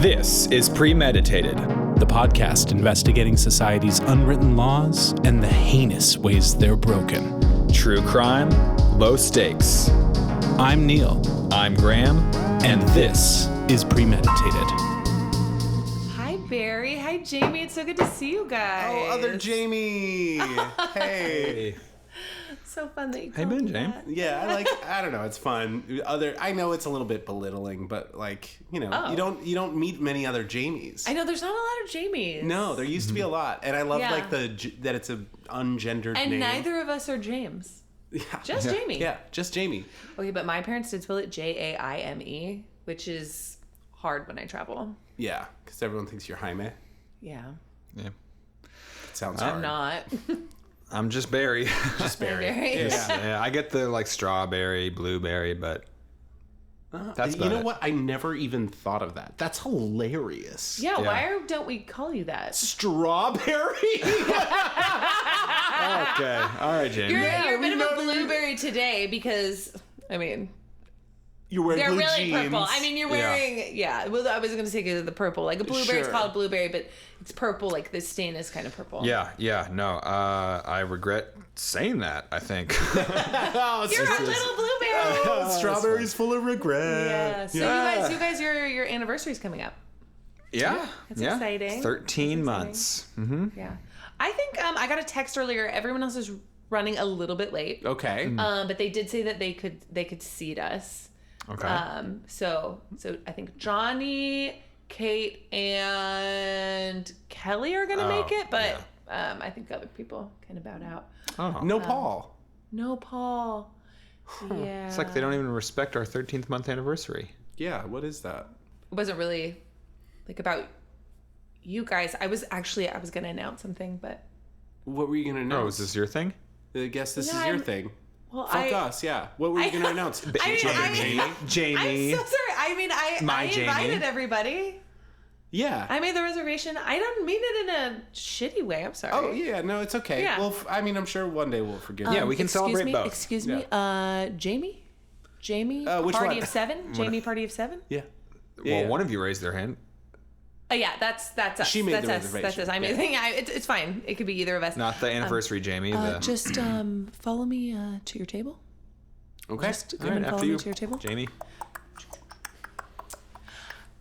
This is Premeditated, the podcast investigating society's unwritten laws and the heinous ways they're broken. True crime, low stakes. I'm Neil. I'm Graham. And this is Premeditated. Hi, Barry. Hi, Jamie. It's so good to see you guys. Oh, other Jamie. Hey. So fun that you Hey, called Ben, me James. that. Yeah, I don't know, it's fun. I know it's a little bit belittling, but you don't meet many other Jamies. I know there's not a lot of Jamies. No, there used to be a lot, and I love Yeah. that it's a ungendered And name. neither of us are James. Yeah. Just Jamie. Yeah, just Jamie. Okay, but my parents did spell it Jaime, which is hard when I travel. Yeah, because everyone thinks you're Jaime. Yeah. Yeah. It sounds I'm hard. not. I'm just Barry. Just Barry. Barry. Yeah, I get the strawberry, blueberry, but that's about you know it. what? I never even thought of that. That's hilarious. Yeah, Yeah. why don't we call you that? Strawberry? Okay. All right, Jamie. You're a we bit of know a you- blueberry today because, You're wearing they're blue really jeans. purple. You're wearing, well, I was going to say because of the purple. Like a blueberry is Sure. called blueberry, but it's purple. Like the stain is kind of purple. Yeah, no. I regret saying that, I think. Oh, You're a little blueberry. strawberries full of regret. Yeah. So Yeah. you guys, your anniversary's coming up. Yeah. That's exciting. 13 That's months. Mm-hmm. Yeah. I think I got a text earlier. Everyone else is running a little bit late. Okay. But they did say that they could seat us. Okay. So I think Johnny, Kate, and Kelly are gonna make it, but I think other people kind of bowed out. Oh. No Paul. No Paul. Yeah. It's like they don't even respect our 13th month anniversary. Yeah, what is that? It wasn't really like about you guys. I was gonna announce something, but What were you going to announce? Oh, is this your thing? I guess this No, is your I'm- thing. well, Fuck us, yeah. What were you going to announce? Jamie. I'm so sorry. I My invited Jamie. everybody. Yeah. I made the reservation. I don't mean it in a shitty way. I'm sorry. Oh, yeah, no, it's okay. Yeah. Well, I'm sure one day we'll forgive Yeah, you. we can celebrate both. Excuse me. Jamie? Which Party one? of 7? Jamie Party of 7? Yeah. Well, one of you raised their hand. Yeah, that's us. She made that's the us. That's reservation. us. I mean, it's fine. It could be either of us. Not the anniversary, Jamie. Just follow me to your table. Okay. Just go All ahead right, and follow after me you, to your table. Jamie.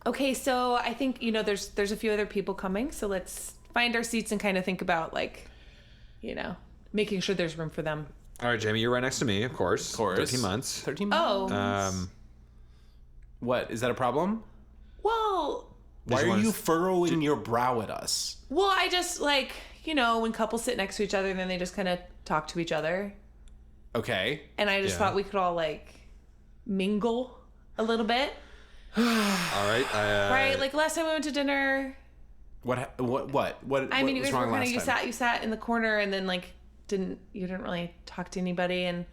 Okay, so I think there's a few other people coming, so let's find our seats and kind of think about making sure there's room for them. All right, Jamie, you're right next to me, of course. 13 months. 13 months. Oh, What? Is that a problem? well, Why you are wanna you s- furrowing your brow at us? I just when couples sit next to each other, then they just kind of talk to each other, Okay. and I just Yeah. thought we could all mingle a little bit, All right. right? Like last time we went to dinner. What? I mean, you was guys were wrong last you time? sat in the corner, and then didn't really talk to anybody. And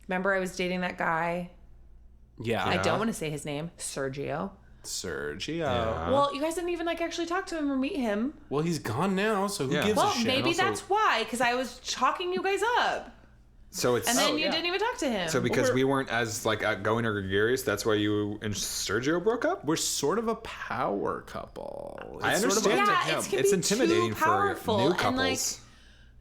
remember, I was dating that guy. Yeah. I don't want to say his name, Sergio. Sergio. Yeah. Well, you guys didn't even actually talk to him or meet him. Well, he's gone now, so who Yeah. gives Well, a shit? maybe Also- that's why, because I was chalking you guys up, So it's and then you yeah. didn't even talk to him. so because we weren't as outgoing or gregarious, that's why you and Sergio broke up. We're sort of a power couple. I It's sort of understand. up to Yeah, him. it's can It's be intimidating too for powerful, new and couples.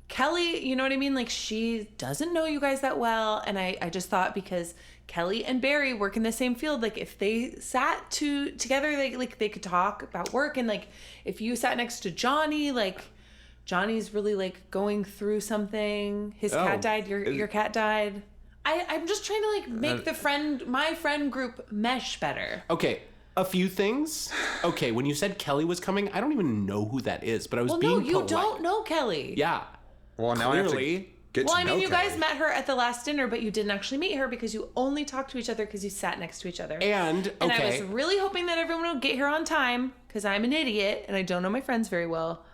Kelly, you know what I mean? She doesn't know you guys that well, and I just thought because Kelly and Barry work in the same field, if they sat together, they could talk about work, and if you sat next to Johnny, Johnny's really going through something. His cat died. Your cat died. I'm just trying to make my friend group mesh better. Okay, a few things. Okay, when you said Kelly was coming, I don't even know who that is, but I was Well, being no, you polite. don't know Kelly. Yeah. Well, now I have to Clearly. get Well, to I know mean, you guys Kelly. met her at the last dinner, but you didn't actually meet her because you only talked to each other because you sat next to each other. And I okay, was really hoping that everyone would get here on time because I'm an idiot and I don't know my friends very well.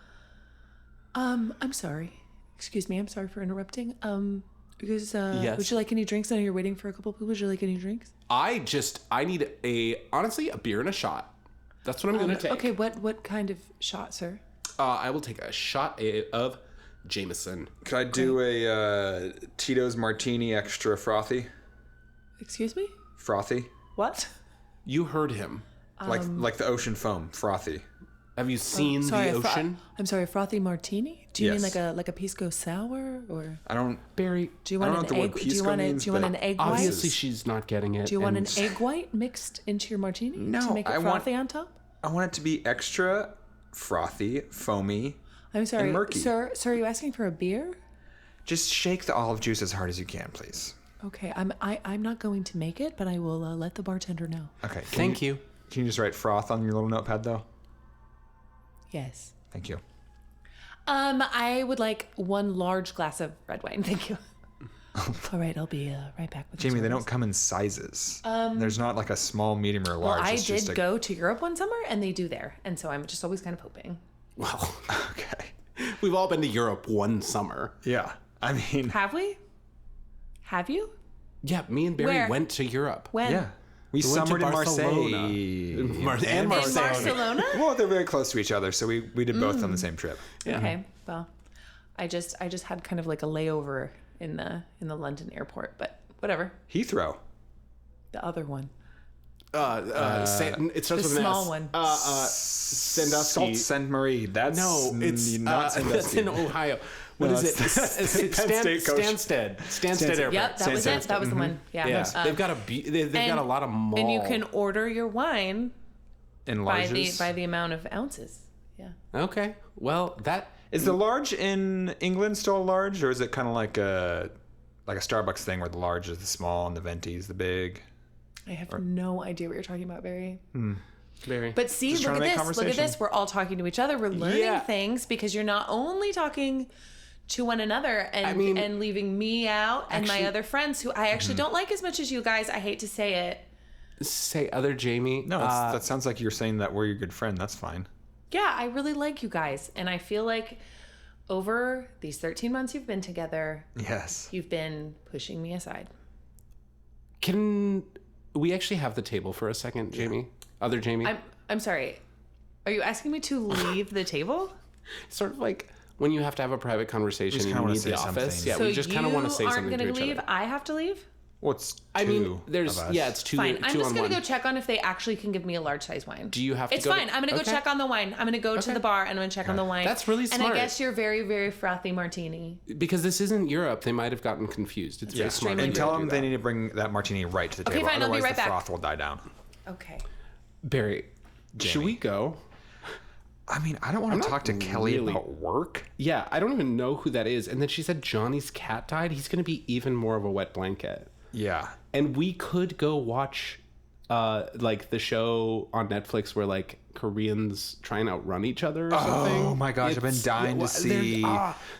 I'm sorry. Excuse me. I'm sorry for interrupting. Because Yes. would you like any drinks? I know you're waiting for a couple people. Would you like any drinks? I need honestly a beer and a shot. That's what I'm gonna take. Okay. What kind of shot, sir? I will take a shot of Jameson. Could I do a Tito's Martini extra frothy? Excuse me? Frothy? What? You heard him. Like the ocean foam, frothy. Have you seen the ocean? I'm sorry, frothy martini? Do you Yes. mean like a pisco sour or? I don't. Barry, Do you want an egg? Do you want an egg white? obviously she's not getting it. Do you want an egg white mixed into your martini No, to make it frothy on top? I want it to be extra frothy, foamy. I'm sorry, and murky. sir. Are you asking for a beer? Just shake the olive juice as hard as you can, please. Okay, I'm not going to make it, but I will let the bartender know. Okay. Thank you. Can you just write froth on your little notepad, though? Yes. Thank you. I would like one large glass of red wine. Thank you. All right, I'll be right back with Jamie, you. they don't come in sizes. There's not like a small, medium, or large. Well, I It's just did go to Europe one summer, and they do there, and so I'm just always kind of hoping. Well, Okay. we've all been to Europe one summer. Yeah. I mean, Have we? Have you? Yeah, me and Barry Where? went to Europe. When? yeah. We went to summered in Barcelona. Marseille. And In Barcelona. Barcelona? Well, they're very close to each other, so we did both on the same trip. Yeah. Okay. Well, I just had kind of like a layover in the London airport, but whatever. Heathrow. The other one. It starts The with an small S. one. Sandusky. Sault Ste. Marie. That's No, it's not that's Sandusky. in Ohio. What is it? State Coach. Stansted Airport. Yep, that was it. That was the one. Yeah. Yeah, they've got they've got a lot of malls. And you can order your wine In by larges. the amount of ounces. Yeah. Okay, well that Is the large in England still a large, or is it kind of like a Starbucks thing where the large is the small and the venti is the big? I have no idea what you're talking about, Barry. very. But see, Just look trying to at make this. Look at conversation. this. We're all talking to each other. We're learning Yeah. things because you're not only talking to one another and and leaving me out and my other friends who I actually don't like as much as you guys. I hate to say it. say other Jamie. No, that sounds like you're saying that we're your good friend. That's fine. Yeah, I really like you guys. And I feel like over these 13 months you've been together, Yes. you've been pushing me aside. Can we actually have the table for a second, Jamie? Other Jamie. I'm sorry. Are you asking me to leave the table? Sort of like when you have to have a private conversation and kinda you wanna need say the office. something. Yeah, So we just kind of want to say you something aren't to going each to leave. other. I have to leave. Well, it's I mean, two there's of us. it's two. Fine. I'm two just on going to one. go check on if they actually can give me a large size wine. Do you have to It's go fine. I'm going to go Okay. check on the wine. I'm going to go to the bar and I'm going to check on the wine. That's really And smart. I guess your very, very frothy martini. Because this isn't Europe, they might have gotten confused. It's very smart. And of you tell to do them they that. need to bring that martini right to the Okay, table. fine, I'll be Otherwise, right the back. froth will die down. Okay. Barry, should we go? I mean, I don't want to talk to Kelly really- about work. Yeah, I don't even know who that is. And then she said Johnny's cat died. He's going to be even more of a wet blanket. Yeah. And we could go watch like the show on Netflix where like Koreans try and outrun each other or something. Oh my gosh, I've been dying to see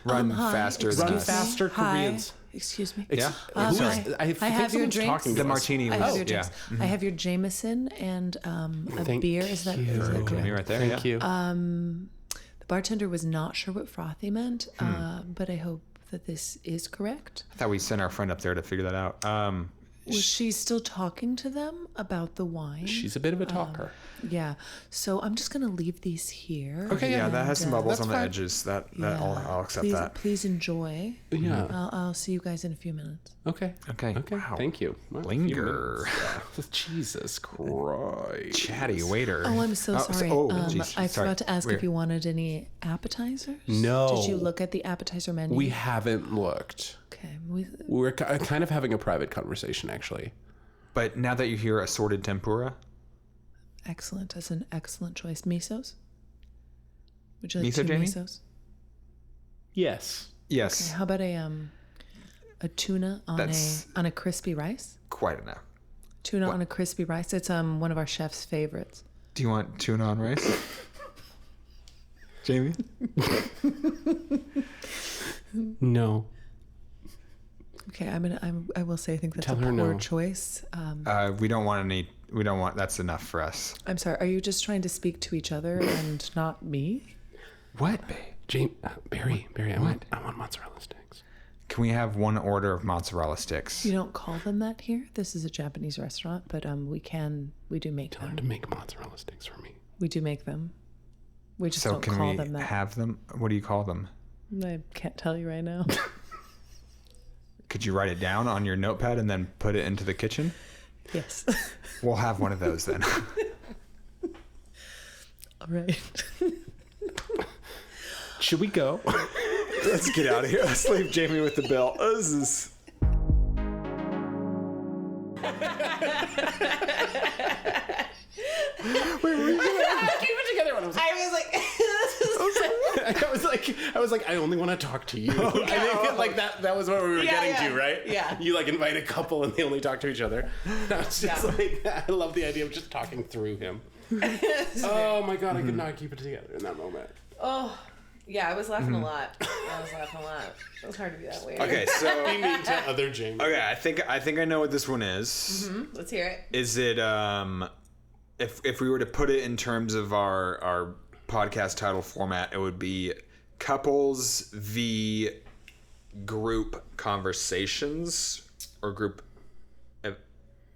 Run Faster Than Run Us. Faster Koreans. Excuse me. Yeah. Who Hi. is- I think I have your someone's drinks. talking to The us. martini I have your was, yeah. drinks. I have your Jameson and a Thank beer. Is that Me correct? right there. Thank yeah. you. The bartender was not sure what frothy meant, but I hope that this is correct. I thought we sent our friend up there to figure that out. Was she still talking to them about the wine? She's a bit of a talker. Yeah. So I'm just gonna leave these here. Okay, yeah, that has some bubbles that's on the fine. edges. That Yeah. I'll accept please, that. Please enjoy. Yeah. I'll see you guys in a few minutes. Okay. Okay. Okay. Wow. Thank you. Well, a few Linger. minutes. Jesus Christ. Chatty waiter. Oh, I'm so sorry. geez, I sorry. forgot to ask We're- if you wanted any appetizers. No. Did you look at the appetizer menu? We haven't looked. Okay. We're kind of having a private conversation, actually. But now that you hear assorted tempura, Excellent. That's an excellent choice. Misos? Would you like Miso, two Jamie? misos? Yes. yes, How about a tuna That's- on a crispy rice? quite enough. Tuna on a crispy rice. It's one of our chef's favorites. Do you want tuna on rice? Jamie? No. Okay, I will say I think that's Tell a her poor no. choice. We don't want any. We don't want. That's enough for us. I'm sorry. Are you just trying to speak to each other and not me? What? Barry, I want mozzarella sticks. Can we have one order of mozzarella sticks? You don't call them that here. This is a Japanese restaurant, but we do make Tell her them. to make mozzarella sticks for me. We do make them. We just So don't can call we them that. have them? What do you call them? I can't tell you right now. Could you write it down on your notepad and then put it into the kitchen? Yes. We'll have one of those then. Right. Should we go? Let's get out of here. Let's leave Jamie with the bill. This is... I was like, I only want to talk to you. I think like that was what we were getting to, right? Yeah. You like invite a couple and they only talk to each other. I was just like, I love the idea of just talking through him. Oh my God, I could not keep it together in that moment. Oh, yeah, I was laughing a lot. It was hard to be that way. Okay, so... Be mean to other Jamie. Okay, I think I know what this one is. Let's hear it. Is it, if we were to put it in terms of our podcast title format, it would be Couples v. Group Conversations or Group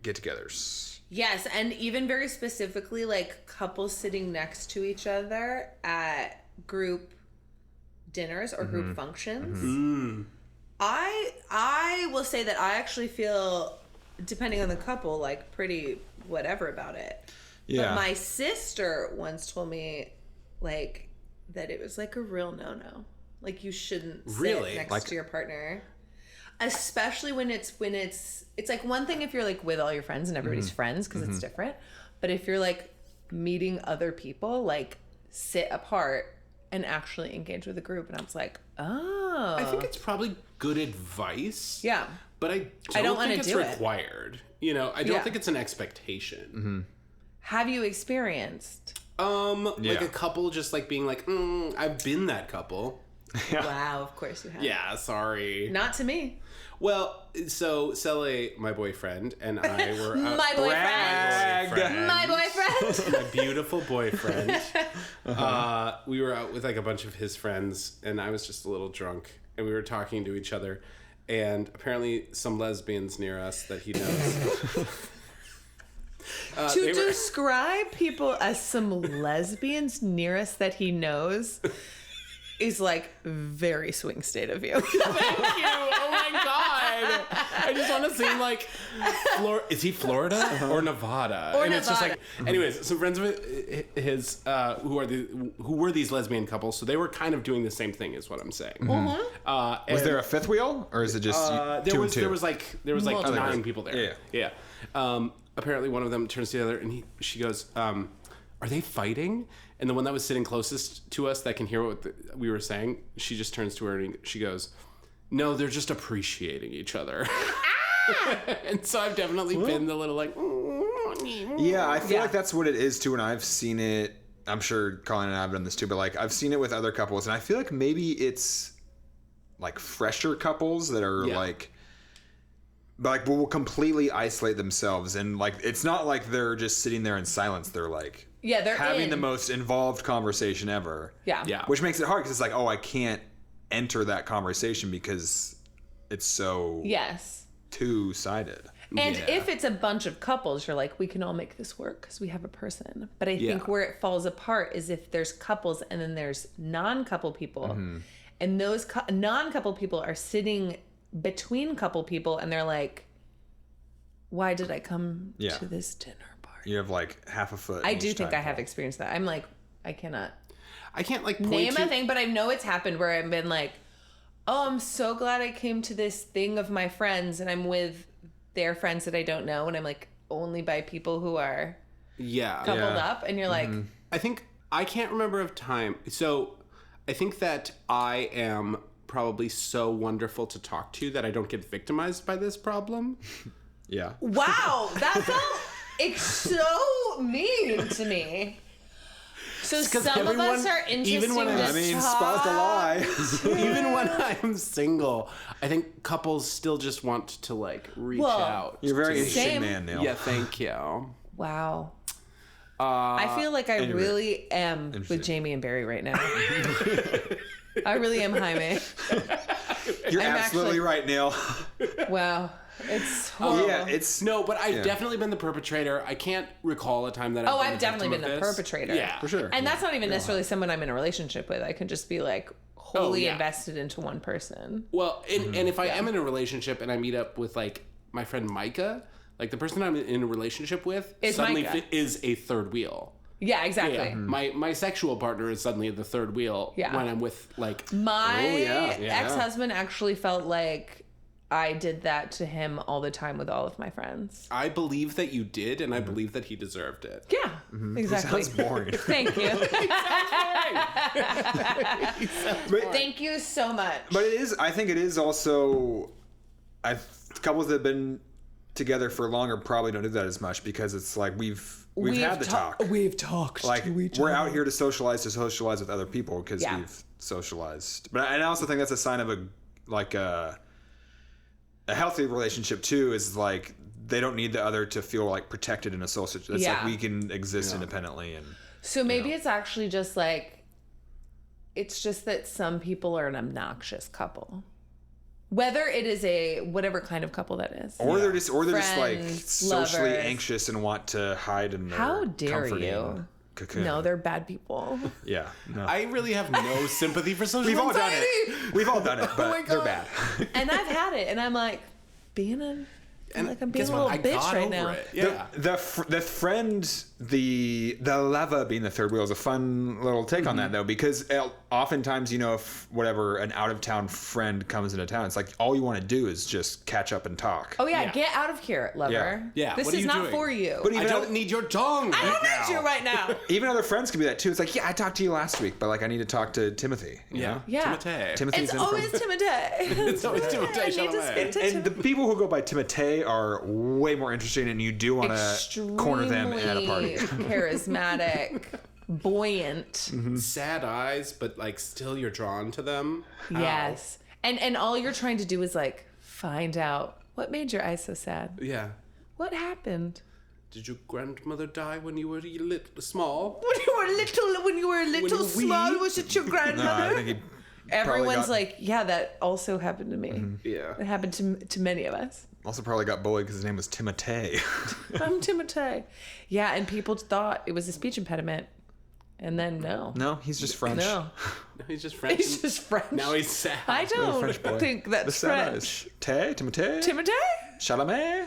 Get-togethers. Yes, and even very specifically, like couples sitting next to each other at group dinners or group functions. I will say that I actually feel, depending on the couple, like pretty whatever about it. Yeah. But my sister once told me, like, that it was like a real no-no. Like, you shouldn't sit next to your partner. Especially when it's like one thing if you're like with all your friends and everybody's friends because it's different. But if you're like meeting other people, like sit apart and actually engage with a group. And I was like, oh. I think it's probably good advice. Yeah. But I don't think it's required. You know, I don't think it's an expectation. Have you experienced? Like a couple just like being like, I've been that couple. Yeah. Wow, of course you have. Yeah, sorry. Not to me. Well, so Sele, my boyfriend, and I were out. My boyfriend. My beautiful boyfriend. We were out with like a bunch of his friends, and I was just a little drunk, and we were talking to each other, and apparently some lesbians near us that he knows. To describe people as some lesbians near us that he knows is like very swing state of you. Thank you. Oh my God. I just want to seem like is he Florida or Nevada? Or and Nevada. It's just like, anyways, some friends of his who were these lesbian couples, so they were kind of doing the same thing, is what I'm saying. Was there a fifth wheel, or is it just there was like Multiple. 9 people there. Yeah. Apparently one of them turns to the other and she goes, are they fighting? And the one that was sitting closest to us that can hear what we were saying, she just turns to her and she goes, no, they're just appreciating each other. And so I've definitely been the little like, Yeah, I feel like that's what it is too, and I've seen it. I'm sure Colin and I have done this too, but like I've seen it with other couples, and I feel like maybe it's like fresher couples that are like will completely isolate themselves, and like it's not like they're just sitting there in silence. They're like they're having the most involved conversation ever. Yeah. Which makes it hard because it's like, oh, I can't enter that conversation because it's so two-sided. And if it's a bunch of couples, you're like, we can all make this work because we have a person. But I think where it falls apart is if there's couples and then there's non-couple people. And those non-couple people are sitting between couple people and they're like, why did I come to this dinner party? You have like half a foot. I do think I have experienced that. I'm like, I can't like name a thing, but I know it's happened where I've been like, oh, I'm so glad I came to this thing of my friends and I'm with their friends that I don't know, and I'm like only by people who are coupled up, and you're like, I think I can't remember of time. So I think that I am probably so wonderful to talk to that I don't get victimized by this problem. Yeah. Wow, that felt so mean to me. So some of us are interesting even when spot the lie. Even when I'm single, I think couples still just want to like reach out. You're a very to interesting man, Neil. Yeah, thank you. Wow. I feel like I really am with Jamie and Barry right now. I really am, Jaime. You're absolutely right, Neil. Wow. It's horrible. Yeah, it's no, but I've definitely been the perpetrator. I can't recall a time that I've definitely been the perpetrator. Yeah, for sure. And that's not even necessarily someone I'm in a a with. I can just be like wholly invested into one person. Well, and if I am in a relationship and I meet up with like my friend Micah, like the person I'm in a relationship with is suddenly Micah. is a third wheel. Yeah, exactly. Yeah. My sexual partner is suddenly at the third wheel when I'm with like my ex-husband actually felt like I did that to him all the time with all of my friends. I believe that you did, and I believe that he deserved it. Yeah, exactly. He sounds boring. Thank you. He sounds boring. Thank you so much. But I think it is also, couples that have been together for longer probably don't do that as much because it's like we've had the talk. We've talked. Like we're out here to socialize with other people because we've socialized. But I also think that's a sign of a healthy relationship too. Is like they don't need the other to feel like protected in a social. It's like we can exist independently and. So maybe it's actually just like, it's just that some people are an obnoxious couple. Whether it is whatever kind of couple that is. Or they're just like Friends, socially lovers. anxious and want to hide in their How dare comforting you? cocoon. No, they're bad people. Yeah. No. I really have no sympathy for social We've all done anxiety. it. We've all done it, but they're bad. And I've had it, and I'm like, I'm being guess a what? little I bitch got right over now. it. Yeah. The friend, the leva being the third wheel is a fun little take on that though, because oftentimes, if an out of town friend comes into town, it's like all you want to do is just catch up and talk. Oh yeah, get out of here, lover. Yeah. This What are is you not doing? for you. But I don't need your tongue. I don't need you right now. Even other friends can be that too. It's like, I talked to you last week, but like I need to talk to Timothy. You know? Yeah. Timothy. It's always Timothy. It's always Timothy. I need to speak to And the people who go by Timotei are way more interesting, and you do want to corner them at a party. Charismatic, buoyant. Sad eyes, but like still you're drawn to them. Yes. And all you're trying to do is like find out what made your eyes so sad. Yeah. What happened? Did your grandmother die when you were small? When you were a little small, was it your grandmother? I think he Everyone's like, yeah, that also happened to me. Yeah. It happened to many of us. also probably got bullied because his name was Timotei. I'm Timotei. Yeah, and people thought it was a speech impediment. And then no. No, he's just French. No. No, he's just French. He's just French. Now he's sad. I don't French boy. think The that's sad French. eyes. Timotei? Timotei? Chalamet?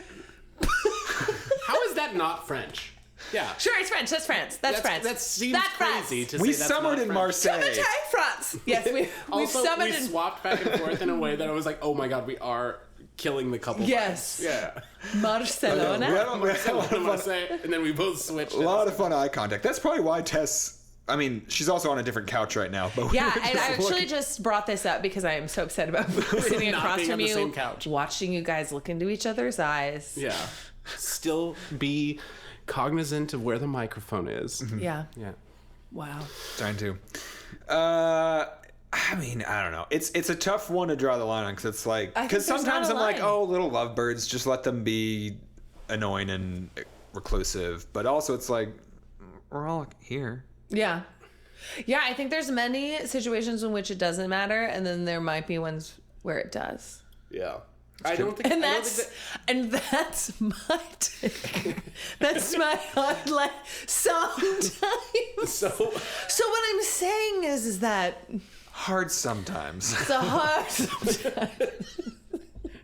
How is that not French? Yeah. Sure, it's French. That's France. That's France. That seems That's crazy France. to We say that's summered not in French. Marseille. Timotei, France. Yes, we've Also, summoned we swapped back and forth in a way that I was like, oh my god, we are killing the couple. Yes. vibes. Yeah. Barcelona. We had a lot of Marseille, and then we both switched. A lot of fun eye contact. That's probably why Tess. I mean, she's also on a different couch right now. But Yeah, and I actually just brought this up because I am so upset about sitting Not across being from on the you, same couch. watching you guys look into each other's eyes. Yeah. Still be cognizant of where the microphone is. Yeah. Yeah. Wow. trying to. I mean, I don't know. It's a tough one to draw the line on because it's like I think because there's sometimes not I'm a like, line. oh, little lovebirds, just let them be annoying and reclusive. But also, it's like we're all here. Yeah. Yeah, I think there's many situations in which it doesn't matter, and then there might be ones where it does. Yeah. I don't think. And I don't think that's my take. That's my like sometimes. So what I'm saying is that Hard sometimes. it's a hard sometimes.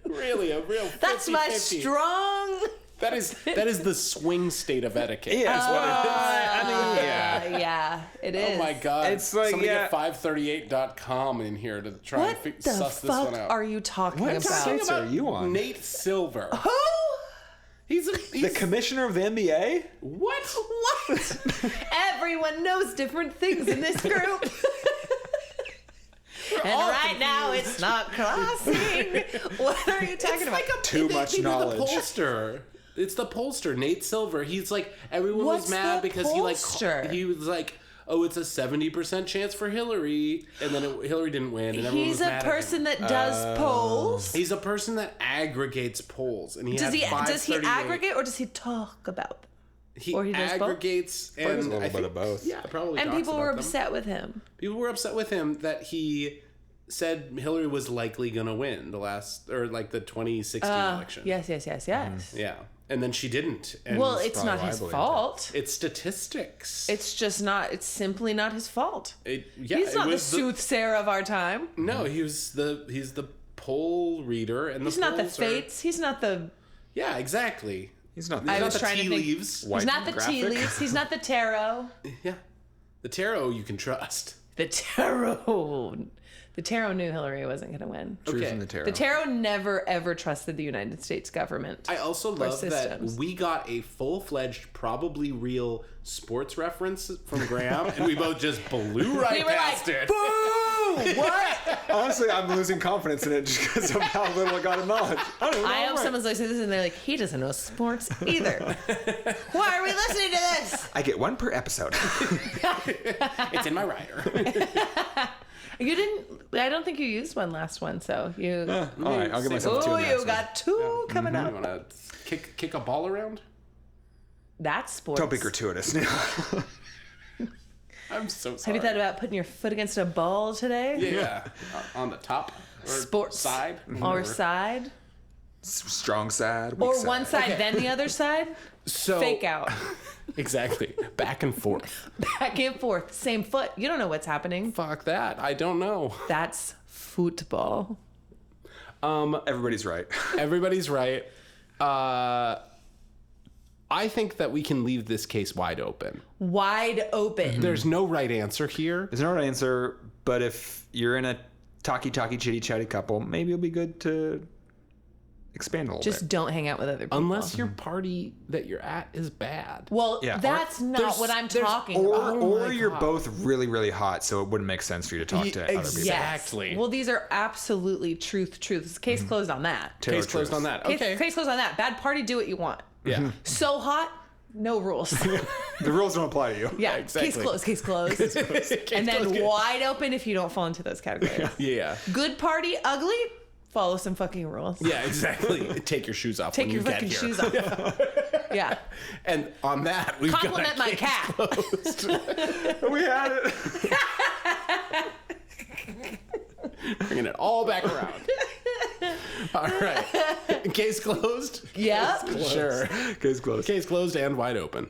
really, a real. That's my 50-50. strong. That is the swing state of etiquette. Yeah, it's what it is. I mean, yeah. Yeah, it is. Oh my god. It's like, somebody yeah. get 538.com in here to try What and the suss this one fuck out. are you talking What about? sites are you on? Nate Silver. Who? He's The commissioner of the NBA? what? What? Everyone knows different things in this group. And all right now it's not crossing. What are you talking about? Too much knowledge. The pollster. It's the pollster, Nate Silver. He's like, everyone What's was mad the because pollster? he was like, oh, it's a 70% chance for Hillary, and then Hillary didn't win, and everyone He's was a mad person at him. that does polls. He's a person that aggregates polls, and he Does he does aggregate or does he talk about? He or he does both? aggregates and There's a little I bit think, of both. Yeah, probably. And talks people were about them. upset with him. People were upset with him that he said Hillary was likely going to win the 2016 election. Yes. Yeah. And then she didn't. And Well, it's not probably his why I believed fault. it's statistics. It's just not. It's simply not his fault. He's He's not the soothsayer of our time. No, he's the poll reader and He's the not the polls fates. He's not the. Yeah, exactly. He's not. I Not was the trying to tea think. leaves. White He's not the tea graphic. leaves. He's not the tarot. Yeah. The tarot you can trust. The tarot. The tarot knew Hillary wasn't going to win. Truth Okay. in the tarot. The tarot never ever trusted the United States government. I also love that systems. we got a full-fledged, probably real sports reference from Graham, and we both just blew right We were past like, it. boo! What? Honestly, I'm losing confidence in it just because of how little I got of knowledge. I don't know. I hope someone's listening to this and they're like, he doesn't know sports either. Why are we listening to this? I get one per episode. It's in my rider. You didn't. I don't think you used one last one, so you. All right, I'll give myself 2 Oh, in the you next got two coming You up. want to kick a ball around? That's sports. Don't be gratuitous. I'm so Have sorry. you thought about putting your foot against a ball today? Yeah. On the top or Sports. side Or side? Strong side. Weak Or side. one side, then the other side? So Fake out. Exactly. Back and forth. Back and forth. Same foot. You don't know what's happening. Fuck that. I don't know. That's football. Everybody's right. Everybody's right. I think that we can leave this case wide open. Wide open. There's no right answer here. There's no right answer, but if you're in a talky, chitty chatty couple, maybe it'll be good to expand a little Just bit. don't hang out with other people. Unless your party that you're at is bad. Well, Yeah. that's not there's- what I'm there's- talking Or, about. my or you're God. both really, really hot, so it wouldn't make sense for you to talk to other people. Exactly. Yes. Well, these are absolutely truths. Case closed on that. Taylor Case closed truth. on that. Case, Okay. case closed on that. Bad party, do what you want. Yeah. So hot, no rules. The rules don't apply to you. Yeah, exactly. case closed. And then wide open if you don't fall into those categories. Yeah. Good party, ugly, follow some fucking rules. Yeah, exactly. Take your shoes off Take when your you get fucking here. shoes off. Yeah. And on that, we've Compliment got my case cat. closed. We had it. Bringing it all back around. All right. Case closed? Yep. Sure. Case closed. Case closed and wide open.